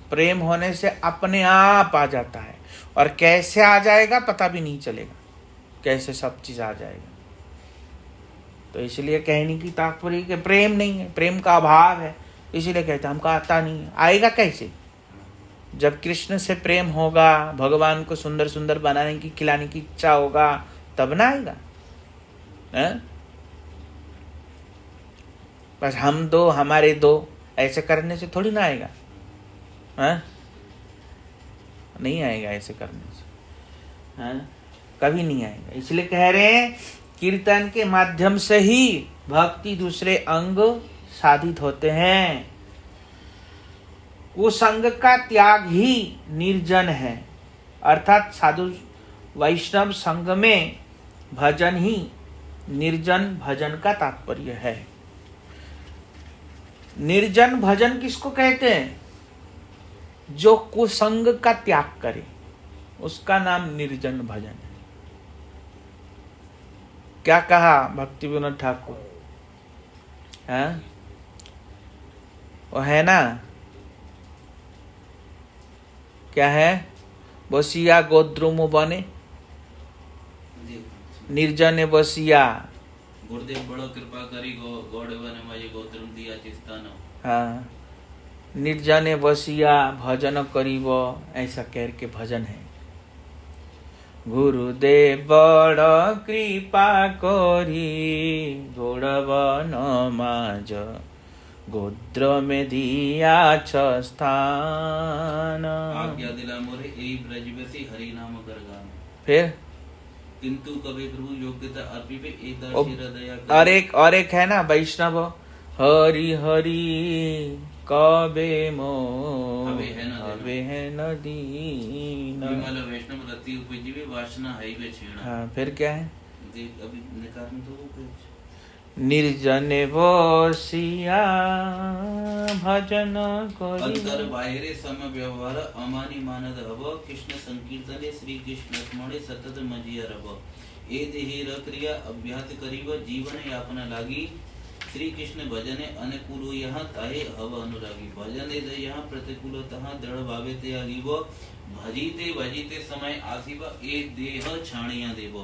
प्रेम होने से अपने आप आ जाता है। और कैसे आ जाएगा पता भी नहीं चलेगा, कैसे सब चीज आ जाएगा। तो इसलिए कहने की तात्पर्य कि प्रेम नहीं है, प्रेम का अभाव है, इसीलिए कहते हैं हमको आता नहीं है। आएगा कैसे? जब कृष्ण से प्रेम होगा, भगवान को सुंदर सुंदर बनाने की खिलाने की इच्छा होगा, तब ना आएगा। बस हम दो हमारे दो ऐसे करने से थोड़ी ना आएगा। नहीं आएगा ऐसे करने से, कभी नहीं आएगा। इसलिए कह रहे हैं कीर्तन के माध्यम से ही भक्ति दूसरे अंग साधित होते हैं। कुसंग का त्याग ही निर्जन है, अर्थात साधु वैष्णव संग में भजन ही निर्जन भजन का तात्पर्य है। निर्जन भजन किसको कहते हैं? जो कुसंग का त्याग करे उसका नाम निर्जन भजन है। क्या कहा भक्ति विनोद ठाकुर? वो है ना, क्या है? बसिया गोद्रुम बने निर्जन बसिया गुरुदेव बड़ो कृपा करी गौड़वन मय गोत्रम दिया चिस्तान। हाँ, निर्जने बसिया भजन करीब, ऐसा कह के भजन है। गुरुदेव बड़ कृपा करी गौड़वन माज गोत्र में दिया स्थान। आज्ञा दिला मोरे यही ब्रजवसी हरि नाम करगान। फिर किंतु कभी प्रभु योग्यता अर्पी पे एक ओ- दया और एक है ना वैष्णव, हरि हरि कबे मो हवे है न दीन। विमल वैष्णव रति उपजीवी वासना है वे छेड़ा। हाँ, फिर क्या है? देख अभी निकाल तो वो कुछ निर्जने बसिया भजन अंतर करी। बाहिरे सम व्यवहार अमानी मानद हब कृष्ण संकीर्तने श्री कृष्ण स्मरणे सतत मजिया रब। ए देहि र क्रिया अभ्यास करीब जीवन यापन लागी। श्री कृष्ण भजने अनुकूल यहाँ ताहे हव अनुरागी। भजने दे यहाँ प्रतिकूल तहाँ दृढ़ भावे ते आगीब। भजीते भजीते समय आसीब ए देह छाणिया देव।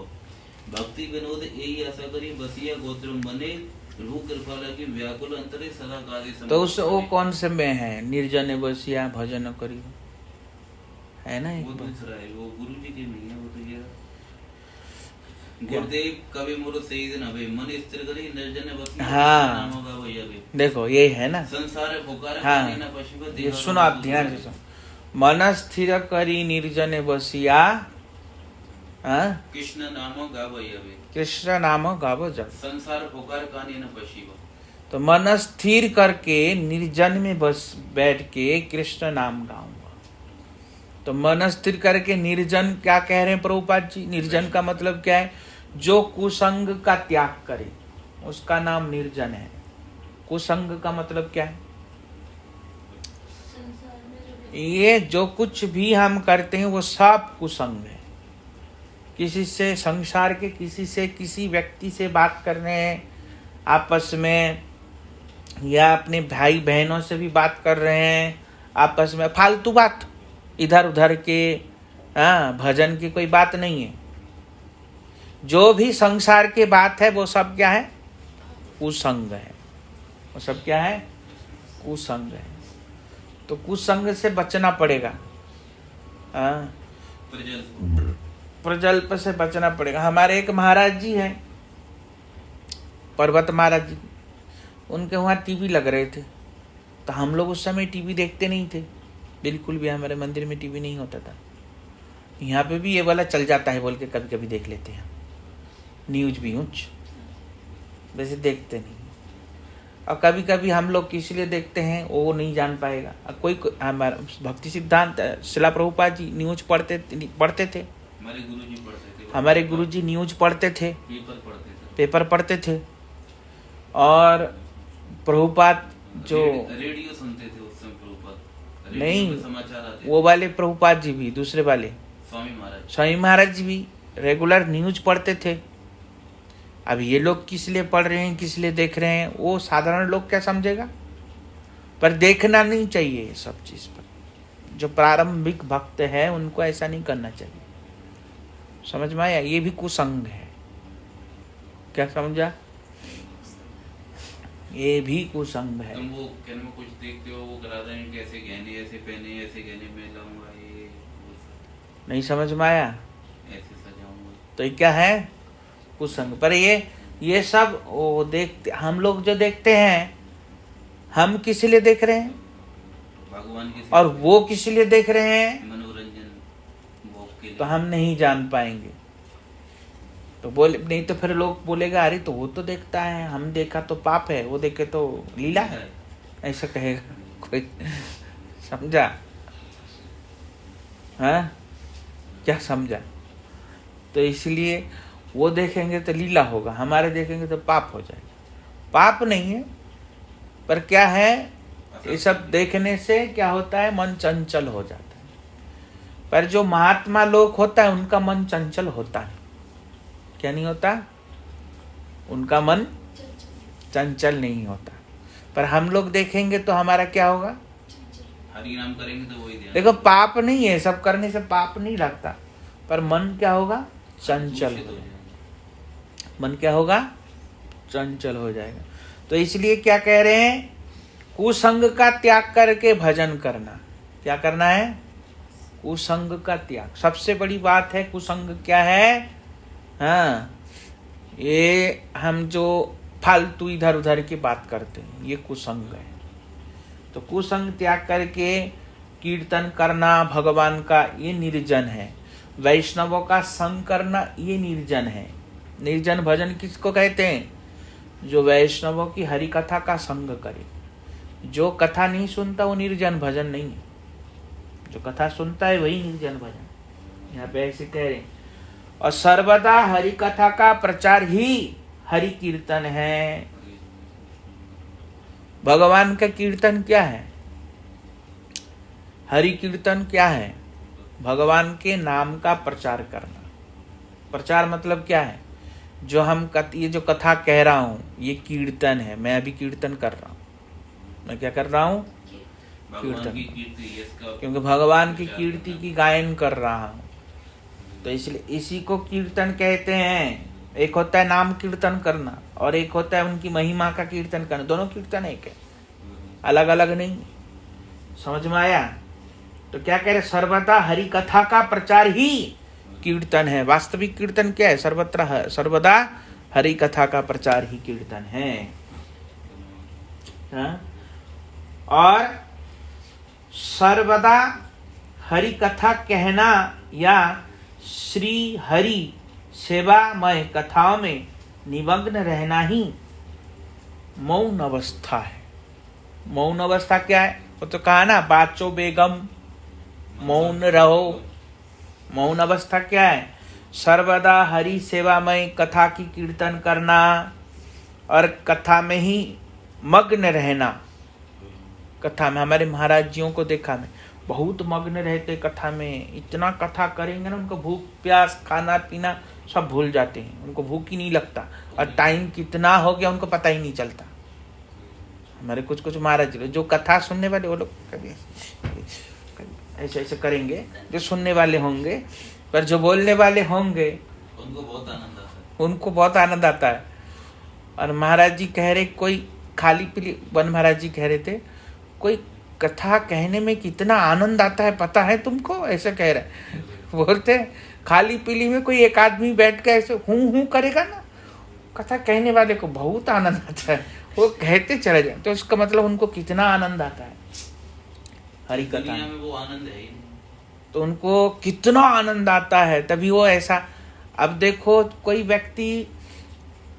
भक्ति विनोद यही आशा करी बसिया गोत्र बने। प्रभु कृपा लगी व्याकुल अंतरे सदा कादे समय। तो उस वो कौन से में है? निर्जने बसिया भजन करी है ना एक वो बार। दूसरा है, वो गुरु जी के नहीं है, वो तो ये क्या? गुरुदेव कवि मोर सही दिन अबे मन स्थिर करी निर्जन बस हाँ। नाम का वही अबे देखो ये है ना। संसार पुकार हाँ। न पशु ये सुनो आप ध्यान से सुनो। मन स्थिर करी निर्जने बसिया, हाँ, कृष्ण नाम गा वही अबे कृष्ण नाम गावो जब। संसार पुकार कानी न पशिव। तो मन स्थिर करके निर्जन में बस बैठ के कृष्ण नाम गाऊंगा। तो मन स्थिर करके निर्जन क्या कह रहे हैं प्रभुपाद जी? निर्जन का मतलब क्या है? जो कुसंग का त्याग करे उसका नाम निर्जन है। कुसंग का मतलब क्या है? संसार में जो ये जो कुछ भी हम करते हैं वो सब कुसंग है। किसी से संसार के किसी से किसी व्यक्ति से बात कर रहे हैं आपस में, या अपने भाई बहनों से भी बात कर रहे हैं आपस में, फालतू बात इधर उधर के, हाँ, भजन की कोई बात नहीं है। जो भी संसार की बात है वो सब क्या है? कुसंग है। वो सब क्या है? कुसंग है। तो कुसंग से बचना पड़ेगा। हाँ, प्रजल्प से बचना पड़ेगा। हमारे एक महाराज जी हैं, पर्वत महाराज जी, उनके वहाँ टीवी लग रहे थे। तो हम लोग उस समय टीवी देखते नहीं थे, बिल्कुल भी। हमारे मंदिर में टीवी नहीं होता था। यहाँ पे भी ये वाला चल जाता है बोल के कभी कभी देख लेते हैं। न्यूज भी ऊंच, वैसे देखते नहीं। और कभी कभी हम लोग किस लिए देखते हैं वो नहीं जान पाएगा। कोई हमारा भक्ति सिद्धांत शिला प्रभुपाद जी न्यूज पढ़ते थे। हमारे गुरुजी न्यूज पढ़ते थे, पेपर पढ़ते थे। और प्रभुपाद जो रेडियो सुनते थे उस समय प्रभुपाद। नहीं, समाचार आते वो वाले प्रभुपाद जी भी, दूसरे वाले स्वामी महाराज जी भी रेगुलर न्यूज पढ़ते थे। अब ये लोग किस लिए पढ़ रहे हैं, किस लिए देख रहे हैं, वो साधारण लोग क्या समझेगा। पर देखना नहीं चाहिए सब चीज पर। जो प्रारंभिक भक्त है उनको ऐसा नहीं करना चाहिए। समझ में आया? ये भी कुसंग है। क्या समझा? ये भी कुसंग है। तुम वो कहने में कुछ देखते हो, वो करा दें कैसे गहने ऐसे पहने, ऐसे गहने में लाऊंगा, ये नहीं समझ में आया? ऐसे सजाऊंगा। तो ये क्या है? कुसंग। पर ये सब वो देखते, हम लोग जो देखते हैं, हम किस लिए देख रहे हैं भगवान की और वो किस लिए देख रहे हैं, मनोरंजन भोग के लिए। तो हम नहीं जान पाएंगे। तो बोले नहीं तो फिर लोग बोलेगा अरे तो वो तो देखता है, हम देखा तो पाप है, वो देखे तो लीला है, ऐसा कहेगा कोई। समझा? हाँ, क्या समझा? तो इसलिए वो देखेंगे तो लीला होगा, हमारे देखेंगे तो पाप हो जाएगा। पाप नहीं है, पर क्या है, ये सब देखने से क्या होता है, मन चंचल हो जाता है। पर जो महात्मा लोग होता है उनका मन चंचल होता है। क्या नहीं होता? उनका मन चंचल नहीं होता। पर हम लोग देखेंगे तो हमारा क्या होगा? हरि नाम करेंगे तो वही ध्यान। देखो, पाप नहीं है, सब करने से पाप नहीं लगता, पर मन क्या होगा? चंचल। दूषित हो जाएगा। मन क्या होगा? चंचल हो जाएगा। तो इसलिए क्या कह रहे हैं, कुसंग का त्याग करके भजन करना। क्या करना है? कुसंग का त्याग। सबसे बड़ी बात है कुसंग क्या है? हाँ, ये हम जो फालतू इधर उधर की बात करते हैं ये कुसंग है। तो कुसंग त्याग करके कीर्तन करना भगवान का, ये निर्जन है। वैष्णवों का संग करना ये निर्जन है। निर्जन भजन किसको कहते हैं? जो वैष्णवों की हरि कथा का संग करे। जो कथा नहीं सुनता वो निर्जन भजन नहीं है, जो कथा सुनता है वही निर्जन भजन। यहाँ पे ऐसे कह रहे हैं। और सर्वदा हरि कथा का प्रचार ही हरि कीर्तन है। भगवान का कीर्तन क्या है? हरि कीर्तन क्या है? भगवान के नाम का प्रचार करना। प्रचार मतलब क्या है? जो हम ये जो कथा कह रहा हूं ये कीर्तन है। मैं अभी कीर्तन कर रहा हूं। मैं क्या कर रहा हूं? कीर्तन। क्योंकि भगवान की कीर्ति की गायन कर रहा हूं, तो इसलिए इसी को कीर्तन कहते हैं। एक होता है नाम कीर्तन करना और एक होता है उनकी महिमा का कीर्तन करना। दोनों कीर्तन एक है, अलग अलग नहीं। समझ में आया? तो क्या कह रहे? सर्वदा हरि कथा का प्रचार ही कीर्तन है। वास्तविक कीर्तन क्या है? सर्वदा हरि कथा का प्रचार ही कीर्तन है। हाँ? और सर्वदा हरि कथा कहना या श्री हरि सेवामय कथाओं में निमग्न रहना ही मौन अवस्था है। मौन अवस्था क्या है? वो तो कहा ना, बाचो बेगम मौन रहो। मौन अवस्था क्या है? सर्वदा हरि सेवामय कथा की कीर्तन करना और कथा में ही मग्न रहना। कथा में हमारे महाराज जियों को देखा मैं, बहुत मग्न रहते कथा में। इतना कथा करेंगे ना, उनको भूख प्यास खाना पीना सब भूल जाते हैं, उनको भूख ही नहीं लगता और टाइम कितना हो गया उनको पता ही नहीं चलता। हमारे कुछ कुछ महाराज जो कथा सुनने वाले वो लोग कभी ऐसे ऐसे करेंगे, जो सुनने वाले होंगे, पर जो बोलने वाले होंगे उनको बहुत आनंद आता है। उनको बहुत आनंद आता है। और महाराज जी कह रहे, कोई खाली पीली वन महाराज जी कह रहे थे, कोई कथा कहने में कितना आनंद आता है पता है तुमको? ऐसे कह रहा है। बोलते खाली पीली में कोई एक आदमी बैठ के ऐसे हूं करेगा ना, कथा कहने वाले को बहुत आनंद आता है, वो कहते चले जाए। तो उसका मतलब उनको कितना आनंद आता है हरि कथा दुनिया में। वो आनंद है ही। तो उनको कितना आनंद आता है, तभी वो ऐसा। अब देखो कोई व्यक्ति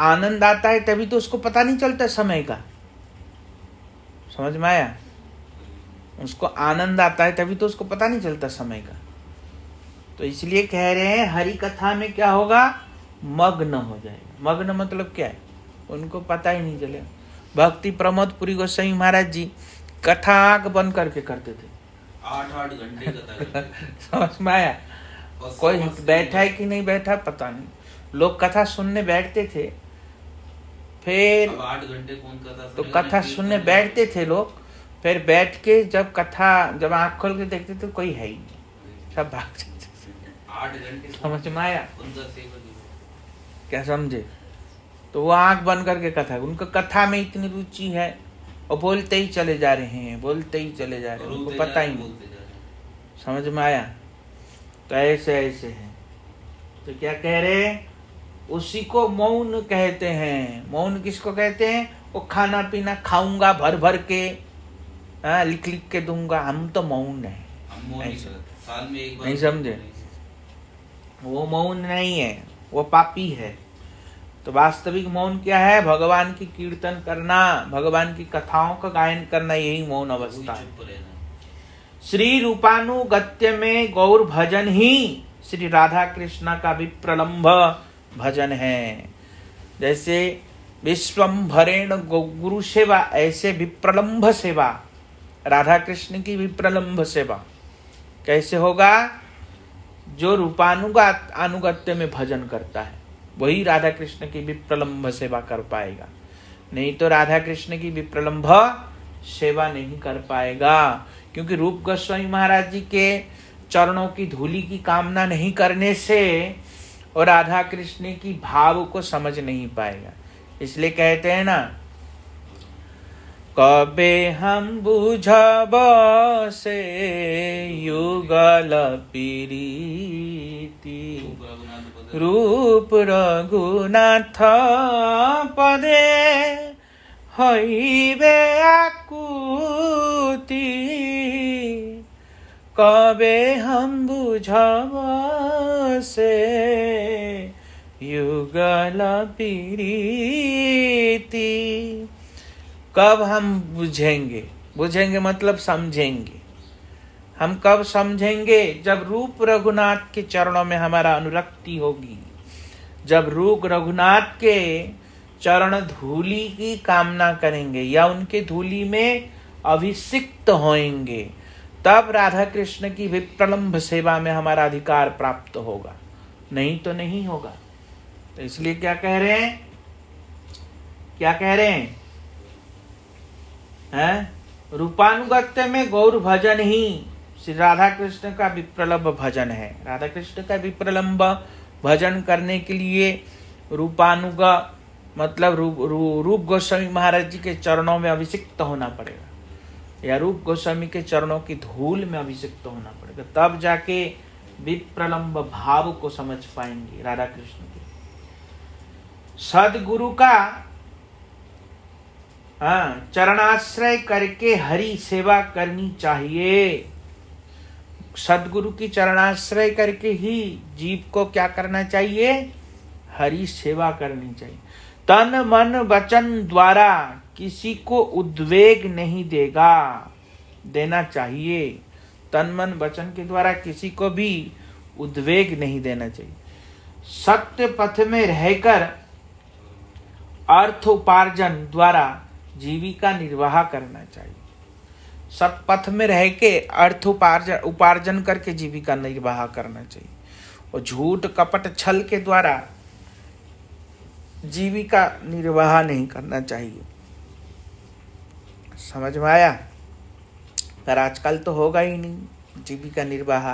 आनंद आता है तभी तो उसको पता नहीं चलता समय का। समझ में आया? उसको आनंद आता है तभी तो उसको पता नहीं चलता समय का। तो इसलिए कह रहे हैं हरि कथा में क्या होगा? मग्न हो जाएगा। मग्न मतलब क्या है? उनको पता ही नहीं चलेगा। भक्ति प्रमोद पुरी गोस्वामी महाराज जी कथा आंख बंद करके करते थे। 8-8 घंटे कथा करते। समझ में आया? कोई बैठा है कि नहीं बैठा पता नहीं। लोग कथा सुनने बैठते थे, फिर अब 8 घंटे कौन कथा तो सुनेगा? कथा सुनने बैठते थे लोग, फिर बैठ के जब आंख खोल के देखते तो कोई है ही नहीं, सब भाग जाते। 8 घंटे समझ में आया? उनका सेवा क्या समझे? तो वो आंख बंद करके कथा, उनको कथा में इतनी रुचि है और बोलते ही चले जा रहे हैं, बोलते ही चले जा रहे हैं, उनको पता ही नहीं। समझ में आया? तो ऐसे ऐसे है। तो क्या कह रहे हैं? उसी को मौन कहते हैं। मौन किसको कहते हैं? वो खाना पीना खाऊंगा भर भर के, लिख लिख के दूंगा, हम तो मौन है। साल में एक बार नहीं समझे? वो मौन नहीं है, वो पापी है। तो वास्तविक मौन क्या है? भगवान की कीर्तन करना, भगवान की कथाओं का गायन करना, यही मौन अवस्था है। श्री रूपानुगत्य में गौर भजन ही श्री राधा कृष्ण का विप्रलंभ भजन है। जैसे विश्वम्भरेण गुरु सेवा, ऐसे विप्रलंभ सेवा, राधा कृष्ण की विप्रलंभ सेवा कैसे होगा? जो रूपानुगत्य में भजन करता है वही राधा कृष्ण की विप्रलंभ सेवा कर पाएगा, नहीं तो राधा कृष्ण की विप्रलंभ सेवा नहीं कर पाएगा। क्योंकि रूप गोस्वामी महाराज जी के चरणों की धूली की कामना नहीं करने से और राधा कृष्ण की भाव को समझ नहीं पाएगा। इसलिए कहते हैं ना, कबे हम बुझब से युगल पीरीति, रूप रघुनाथ पदे हईबे आकुति। कबे हम बुझब से युगल पीरीति। कब हम बुझेंगे? बुझेंगे मतलब समझेंगे। हम कब समझेंगे? जब रूप रघुनाथ के चरणों में हमारा अनुरक्ति होगी, जब रूप रघुनाथ के चरण धूली की कामना करेंगे या उनके धूली में अभिषिक्त होएंगे, तब राधा कृष्ण की विप्रलंभ सेवा में हमारा अधिकार प्राप्त होगा, नहीं तो नहीं होगा। तो इसलिए क्या कह रहे हैं? क्या कह रहे हैं? रूपानुगत्य में गौर भजन ही श्री राधा कृष्ण का विप्रलंब भजन है। राधा कृष्ण का विप्रलंब भजन करने के लिए रूपानुग मतलब रूप गोस्वामी महाराज जी के चरणों में अभिषिक्त होना पड़ेगा, या रूप गोस्वामी के चरणों की धूल में अभिषिक्त होना पड़ेगा, तब जाके विप्रलंब भाव को समझ पाएंगे राधा कृष्ण के। सदगुरु का चरणाश्रय करके हरि सेवा करनी चाहिए। सदगुरु की चरणाश्रय करके ही जीव को क्या करना चाहिए? हरि सेवा करनी चाहिए। तन मन वचन द्वारा किसी को उद्वेग नहीं देना चाहिए। तन मन वचन के द्वारा किसी को भी उद्वेग नहीं देना चाहिए। सत्य पथ में रहकर अर्थ उपार्जन द्वारा जीविका निर्वाह करना चाहिए। सत पथ में रह के अर्थ उपार्जन करके जीविका निर्वाह करना चाहिए, और झूठ कपट छल के द्वारा जीविका निर्वाह नहीं करना चाहिए। समझ में आया? पर आजकल तो होगा ही नहीं जीविका निर्वाह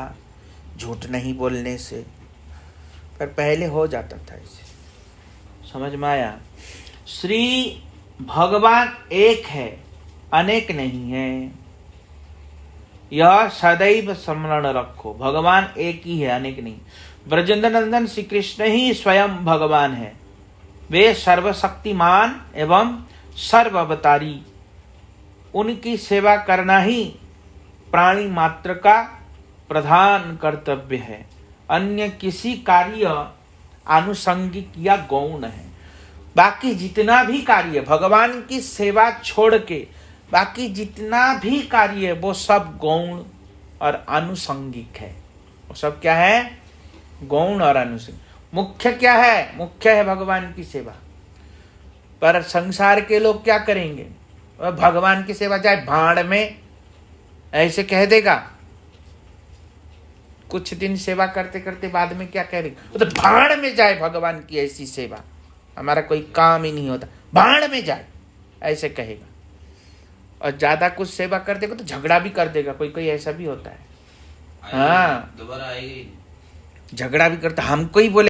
झूठ नहीं बोलने से, पर पहले हो जाता था इसे। समझ में आया? श्री भगवान एक है, अनेक नहीं है, यह सदैव स्मरण रखो। भगवान एक ही है, अनेक नहीं। ब्रजेंद्र नंदन श्री कृष्ण ही स्वयं भगवान है। वे सर्वशक्तिमान एवं सर्वअवतारी। उनकी सेवा करना ही प्राणी मात्र का प्रधान कर्तव्य है। अन्य किसी कार्य आनुषंगिक या गौण है। बाकी जितना भी कार्य, भगवान की सेवा छोड़ के बाकी जितना भी कार्य है वो सब गौण और आनुषंगिक है। वो सब क्या है? गौण और आनुषंगिक। मुख्य क्या है? मुख्य है भगवान की सेवा। पर संसार के लोग क्या करेंगे? भगवान की सेवा जाए भाड़ में, ऐसे कह देगा। कुछ दिन सेवा करते करते बाद में क्या कह देगा? तो भाड़ में जाए भगवान की ऐसी सेवा, हमारा कोई काम ही नहीं होता, भाड़ में जाए, ऐसे कहेगा। और ज्यादा कुछ सेवा कर देगा तो झगड़ा भी कर देगा। कोई कोई ऐसा भी होता है। हाँ, दोबारा आएगी, झगड़ा भी करता। हमको ही बोले